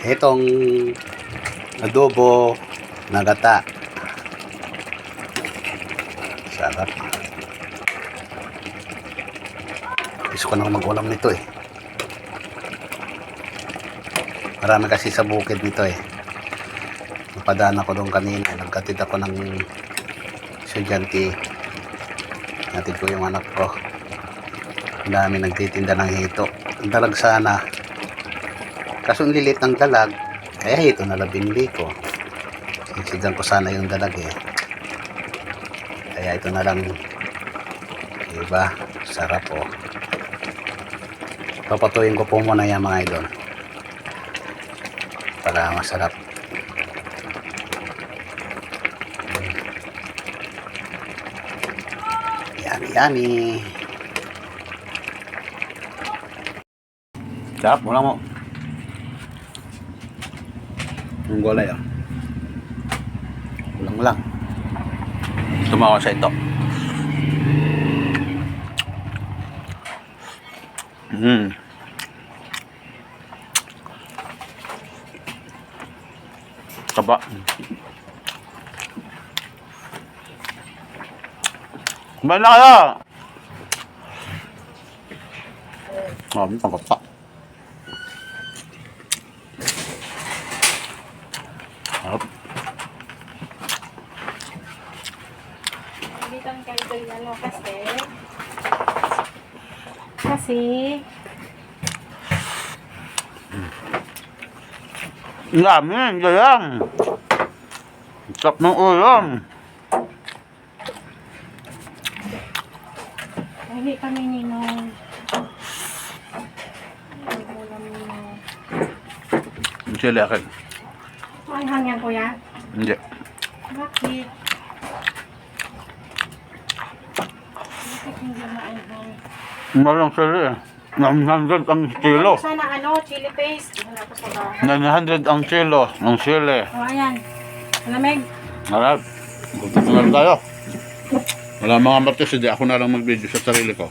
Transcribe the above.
Itong adobo na gata. Sarap. Gusto ko na mag-ulam nito eh. Marami kasi sa bukid nito eh. Napadaan ako doon kanina. Nagkatid ako ng estudyante. Natid ko yung anak ko. Ang dami nagtitinda ng hito. Ang dalag sana. Kaso ang lilit ng dalag. Kaya hito na lang binili ko. Sinsigan ko sana yung dalag eh. Kaya ito na lang. Diba? Sarap oh. Papatuyin ko po muna yan mga idol. Para masarap. Yummy. Sarap, wala mo. Yung gulay oh. Kulang lang. Tumawa sa ito. Taba. Kumain na kayo! Ang tangkapa. Harap. Bitan kayo doon ano kasi Ang dami, gayang. Sarap ng ulam. hindi kami ninong ulam ninong. Ang sili akin. Manghang yan kuya? Hindi. Bakit? Bakit hindi maanghang? Malang sili eh. 900 ang kilo. Sana chili paste. Wala ko sa bahay. 900 ang kilo ng sili. O ayan. Malamig. Harap. Gusto na tayo. Wala mga martes, hindi ako na lang mag-video sa sarili ko.